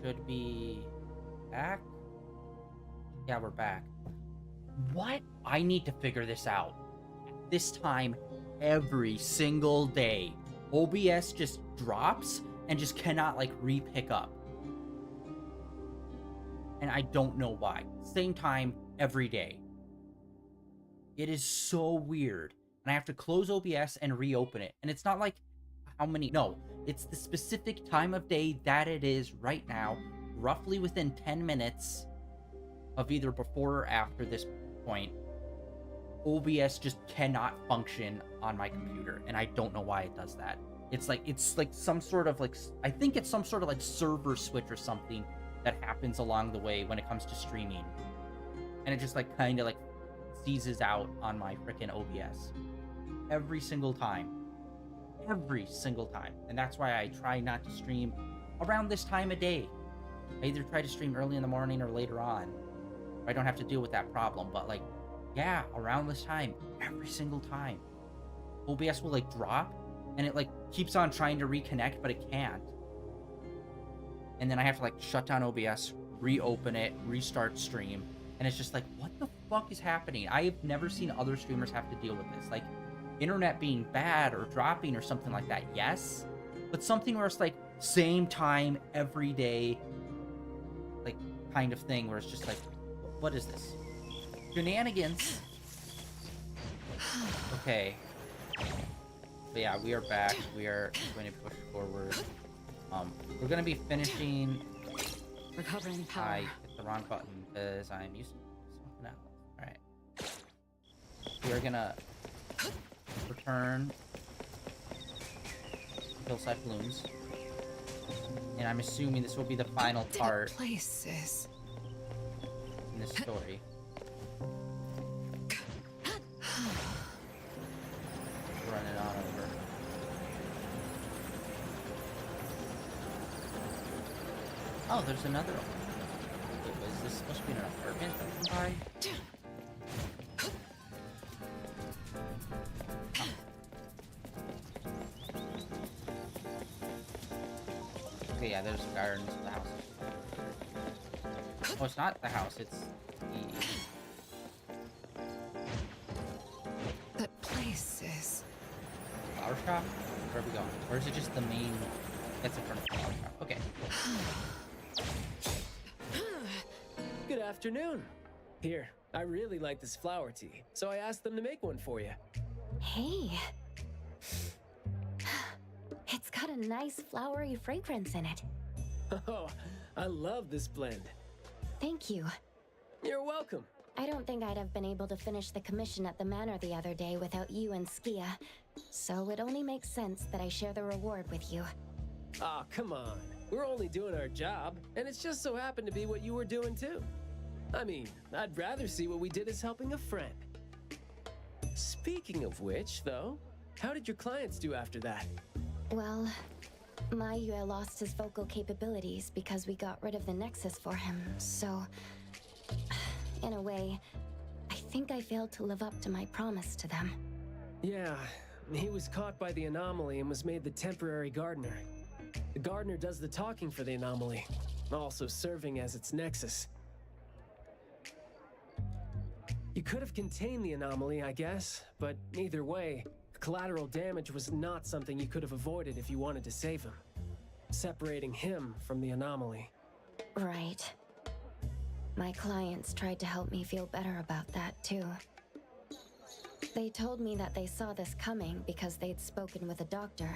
should be back. Yeah, we're back. What? I need to figure this out. This time, every single day, OBS just drops and just cannot, like, re-pick up. And I don't know why. Same time, every day. It is so weird. And I have to close OBS and reopen it. And it's not like how many... No, it's the specific time of day that it is right now, roughly within 10 minutes of either before or after this point. OBS just cannot function on my computer, and I don't know why it does that. It's like some sort of like, I think it's some sort of like server switch or something that happens along the way when it comes to streaming. And it just like kind of like seizes out on my freaking OBS every single time. Every single time. And that's why I try not to stream around this time of day. I either try to stream early in the morning or later on. I don't have to deal with that problem, but like, yeah, around this time, every single time, OBS will like drop, and it like keeps on trying to reconnect, but it can't. And then I have to like shut down OBS, reopen it, restart stream, and it's just like, what the fuck is happening? I have never seen other streamers have to deal with this. Like, internet being bad or dropping or something like that, yes, but something where it's like same time every day, like kind of thing, where it's just like, what is this? Shenanigans. Okay. But yeah, we are back. We are going to push forward. We're going to be finishing... Recovering power. I hit the wrong button because I'm used to something else. Alright. We are going to return Hillside Blooms. And I'm assuming this will be the final part Places. in this story. Run it on over. Oh, there's another one. Wait, was this supposed to be an apartment that can buy? Oh. Okay, yeah, there's gardens of the house. Oh, it's not the house, it's the... That place is... flower shop? Where are we going? Or is it just the main... That's in front of the flower shop. Okay. Good afternoon. Here, I really like this flower tea, so I asked them to make one for you. Hey. It's got a nice flowery fragrance in it. Oh, I love this blend. Thank you. You're welcome. I don't think I'd have been able to finish the commission at the manor the other day without you and Skia, so it only makes sense that I share the reward with you. Aw, come on. We're only doing our job, and it's just so happened to be what you were doing too. I mean, I'd rather see what we did as helping a friend. Speaking of which, though, how did your clients do after that? Well, Mayue lost his vocal capabilities because we got rid of the Nexus for him, so... In a way, I think I failed to live up to my promise to them. Yeah, he was caught by the anomaly and was made the temporary gardener. The gardener does the talking for the anomaly, also serving as its nexus. You could have contained the anomaly, I guess, but either way, collateral damage was not something you could have avoided if you wanted to save him. Separating him from the anomaly. Right. My clients tried to help me feel better about that, too. They told me that they saw this coming because they'd spoken with a doctor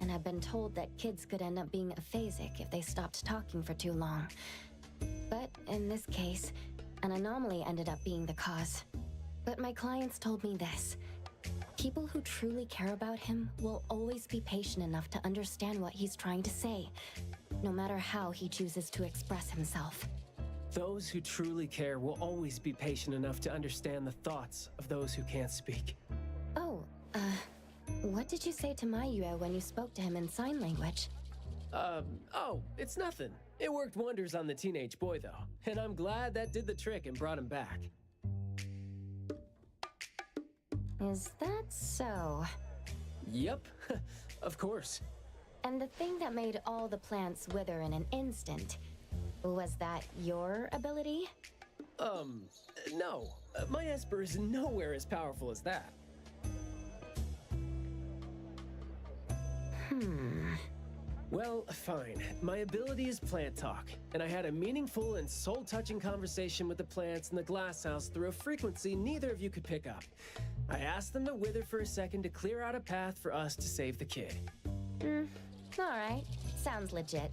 and had been told that kids could end up being aphasic if they stopped talking for too long. But in this case, an anomaly ended up being the cause. But my clients told me this. People who truly care about him will always be patient enough to understand what he's trying to say, no matter how he chooses to express himself. Those who truly care will always be patient enough to understand the thoughts of those who can't speak. Oh, what did you say to Mayue when you spoke to him in sign language? Oh, it's nothing. It worked wonders on the teenage boy, though, and I'm glad that did the trick and brought him back. Is that so? Yep, of course. And the thing that made all the plants wither in an instant, Was that your ability? No. My Esper is nowhere as powerful as that. Well, fine. My ability is plant talk, and I had a meaningful and soul-touching conversation with the plants in the glass house through a frequency neither of you could pick up. I asked them to wither for a second to clear out a path for us to save the kid. Alright. Sounds legit.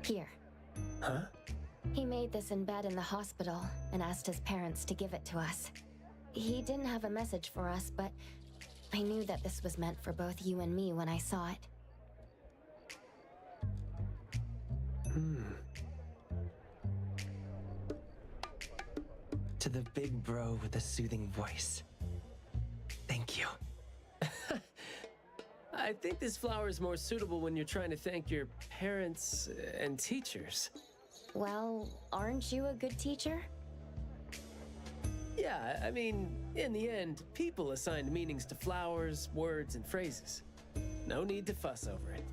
Here. Huh? He made this in bed in the hospital and asked his parents to give it to us. He didn't have a message for us, but I knew that this was meant for both you and me when I saw it. To the big bro with the soothing voice. Thank you. I think this flower is more suitable when you're trying to thank your parents and teachers. Well, aren't you a good teacher? Yeah, I mean, in the end, people assigned meanings to flowers, words, and phrases. No need to fuss over it.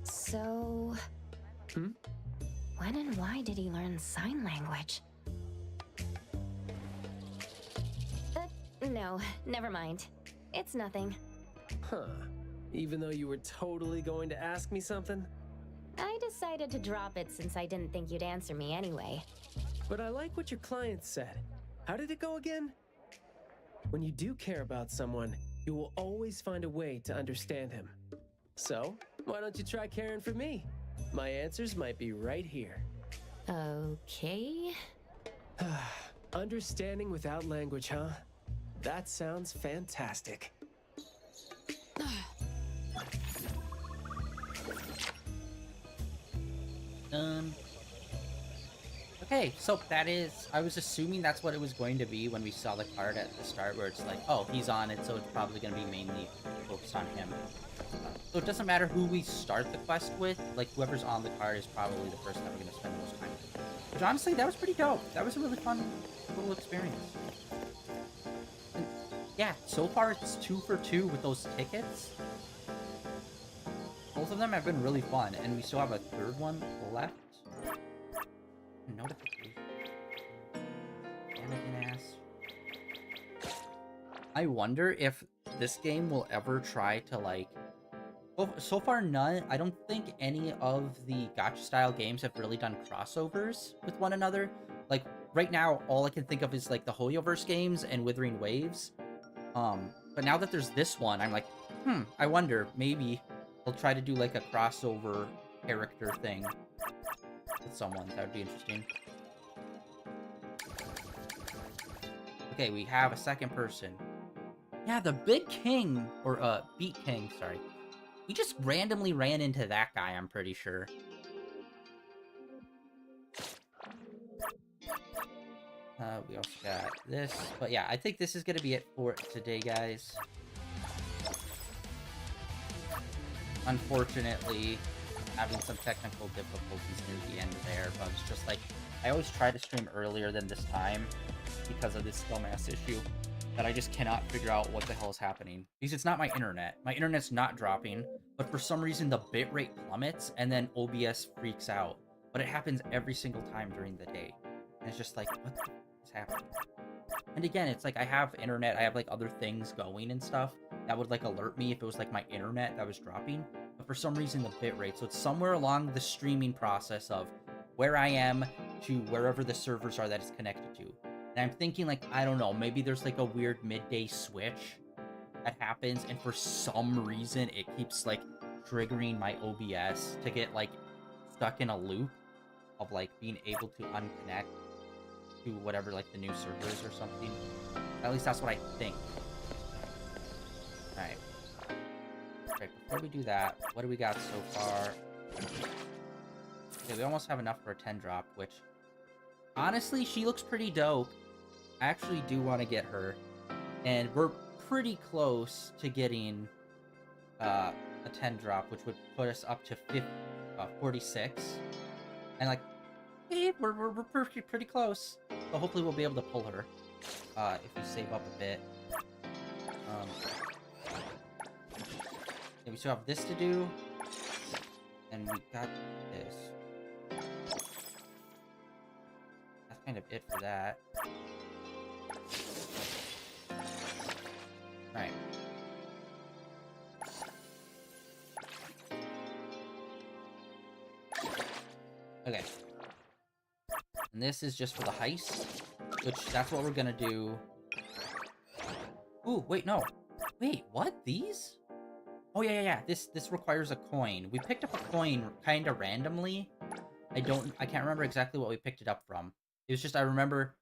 So... When and why did he learn sign language? No, never mind. It's nothing. Huh. Even though you were totally going to ask me something? I decided to drop it since I didn't think you'd answer me anyway. But I like what your client said. How did it go again? When you do care about someone, you will always find a way to understand him. So, why don't you try caring for me? My answers might be right here. Okay. Understanding without language, huh? That sounds fantastic. Okay, so that is... I was assuming that's what it was going to be when we saw the card at the start, where it's like, oh, he's on it, so it's probably going to be mainly focused on him. So it doesn't matter who we start the quest with, like, whoever's on the card is probably the person that we're going to spend the most time with. Which, honestly, that was pretty dope. That was a really fun little experience. And, yeah, so far it's 2 for 2 with those tickets. Both of them have been really fun, and we still have a third one left. Notification. Anakin ass. I wonder if this game will ever try to, like... Well, so far, none. I don't think any of the gacha-style games have really done crossovers with one another. Like, right now, all I can think of is, like, the Hoyoverse games and Withering Waves. But now that there's this one, I'm like, I wonder, maybe they'll try to do, like, a crossover character thing with someone. That would be interesting. Okay, we have a second person. Yeah, the Big King, or, Beat King, sorry. We just randomly ran into that guy, I'm pretty sure. We also got this. But yeah, I think this is going to be it for today, guys. Unfortunately, having some technical difficulties near the end there, but it's just like, I always try to stream earlier than this time because of this dumbass issue that I just cannot figure out what the hell is happening. Because it's not my internet. My internet's not dropping, but for some reason the bitrate plummets and then OBS freaks out. But it happens every single time during the day. And it's just like, what the is happening? And again, it's like I have internet, I have like other things going and stuff that would like alert me if it was like my internet that was dropping. But for some reason the bitrate, so it's somewhere along the streaming process of where I am to wherever the servers are that it's connected to. And I'm thinking, like, I don't know, maybe there's, like, a weird midday switch that happens, and for some reason, it keeps, like, triggering my OBS to get, like, stuck in a loop of, like, being able to unconnect to whatever, like, the new servers or something. At least that's what I think. Alright. Okay, before we do that, what do we got so far? Okay, we almost have enough for a 10 drop, which... Honestly, she looks pretty dope. I actually do want to get her. And we're pretty close to getting a 10 drop, which would put us up to 46. And like, hey, we're pretty close. So hopefully we'll be able to pull her if we save up a bit. Yeah, we still have this to do. And we got this. That's kind of it for that. Alright. Okay. And this is just for the heist, which that's what we're gonna do. Ooh, wait, no. Wait, what? These? Oh, yeah. This requires a coin. We picked up a coin kind of randomly. I can't remember exactly what we picked it up from. It was just, I remember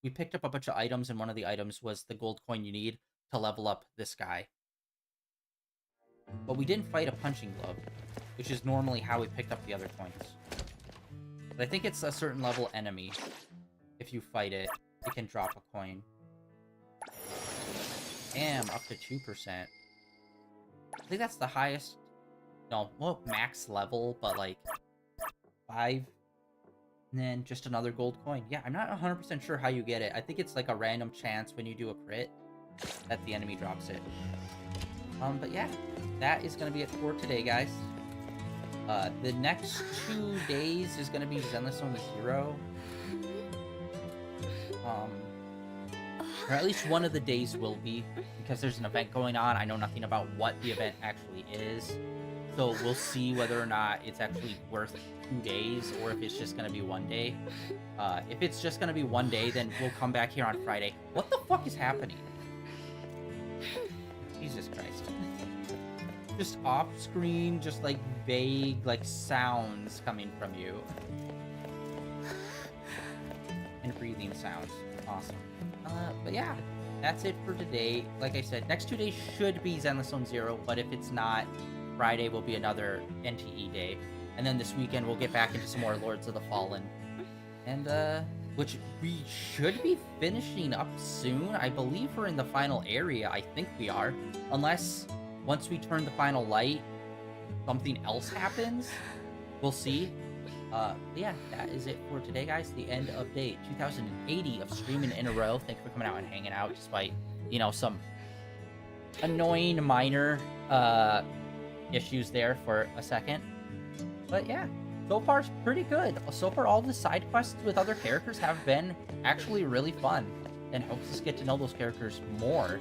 we picked up a bunch of items, and one of the items was the gold coin you need to level up this guy. But we didn't fight a punching glove, which is normally how we picked up the other coins. But I think it's a certain level enemy. If you fight it, it can drop a coin. Damn, up to 2%. I think that's the highest... No, well, max level, but like 5. And then just another gold coin. Yeah, I'm not 100% sure how you get it. I think it's like a random chance when you do a crit that the enemy drops it. But yeah, that is going to be it for today, guys. The next 2 days is going to be Zenless Zone 0. Or at least one of the days will be, because there's an event going on. I know nothing about what the event actually is. So we'll see whether or not it's actually worth 2 days, or if it's just going to be 1 day. If it's just going to be 1 day, then we'll come back here on Friday. What the fuck is happening? Jesus Christ. Just off-screen, just like vague, like sounds coming from you. And breathing sounds. Awesome. But yeah, that's it for today. Like I said, next 2 days should be Zenless Zone 0, but if it's not, Friday will be another NTE day. And then this weekend we'll get back into some more Lords of the Fallen. And, which we should be finishing up soon. I believe we're in the final area. I think we are. Unless, once we turn the final light, something else happens. We'll see. Yeah, that is it for today, guys. The end of day 2080 of streaming in a row. Thanks for coming out and hanging out, despite, you know, some annoying minor, issues there for a second. But yeah, so far it's pretty good. So far, all the side quests with other characters have been actually really fun, and helps us get to know those characters more.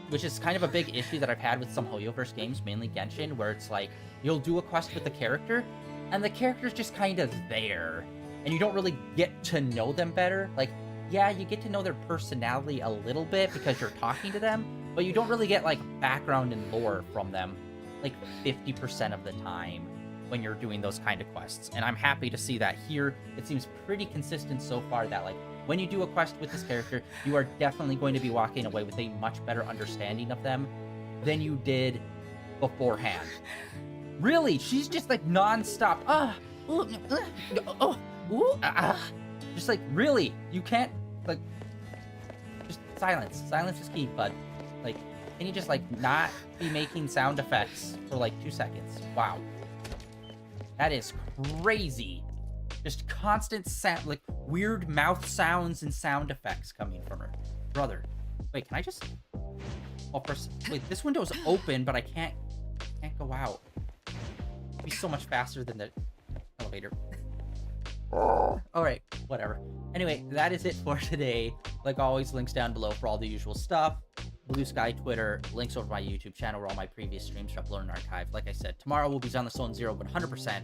Which is kind of a big issue that I've had with some Hoyoverse games, mainly Genshin, where it's like, you'll do a quest with the character, and the character's just kind of there, and you don't really get to know them better. Like, yeah, you get to know their personality a little bit because you're talking to them, but you don't really get, like, background and lore from them, like, 50% of the time when you're doing those kind of quests. And I'm happy to see that here. It seems pretty consistent so far that, like, when you do a quest with this character, you are definitely going to be walking away with a much better understanding of them than you did beforehand. Really, she's just like non-stop. Just like, really, you can't, like, just silence. Silence is key, bud. Like, can you just like not be making sound effects for like 2 seconds? Wow. That is crazy. Just constant sound, like weird mouth sounds and sound effects coming from her. Brother. Wait, can I just... Oh, first... Wait, this window's open, but I can't go out. It'd be so much faster than the elevator. Alright, whatever. Anyway, that is it for today. Like always, links down below for all the usual stuff. Blue Sky, Twitter, links over to my YouTube channel where all my previous streams are uploaded and archived. Like I said, tomorrow will be Zenless Zone 0, but 100%.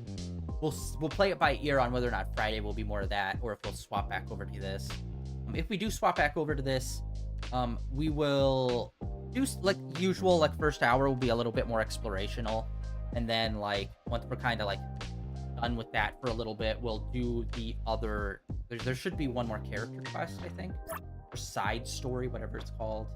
We'll play it by ear on whether or not Friday will be more of that, or if we'll swap back over to this. If we do swap back over to this, we will do, like usual, like first hour will be a little bit more explorational. And then, like, once we're kind of, like, done with that for a little bit, we'll do the other... There should be one more character quest, I think. Or side story, whatever it's called.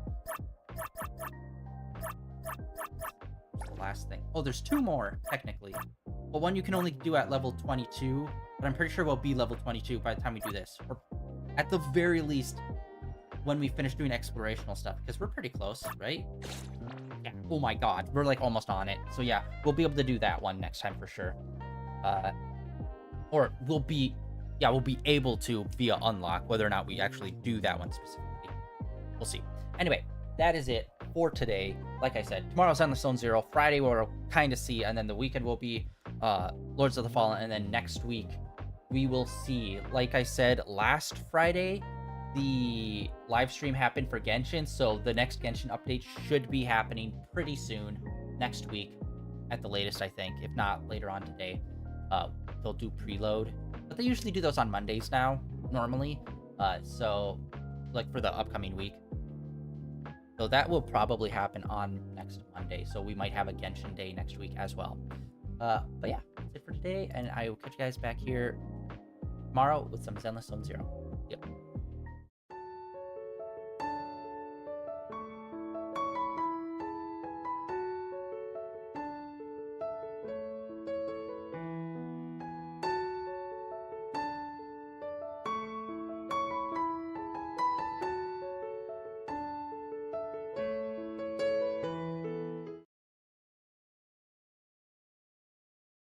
The last thing. Oh, there's 2 more, technically. Well, one you can only do at level 22, but I'm pretty sure we'll be level 22 by the time we do this. Or at the very least, when we finish doing explorational stuff, because we're pretty close, right? Yeah. Oh my god, we're like almost on it. So yeah, we'll be able to do that one next time for sure. Or we'll be able to via unlock, whether or not we actually do that one specifically. We'll see. Anyway, that is it for today. Like I said, tomorrow's Zenless Zone 0. Friday we'll kind of see, and then the weekend will be Lords of the Fallen, and then next week we will see, like I said last Friday, the live stream happened for Genshin, so the next Genshin update should be happening pretty soon, next week at the latest, I think, if not later on today. They'll do preload, but they usually do those on Mondays now, normally, so like for the upcoming week. So that will probably happen on next Monday, so we might have a Genshin day next week as well. But yeah, that's it for today, and I will catch you guys back here tomorrow with some Zenless Zone Zero. Yep.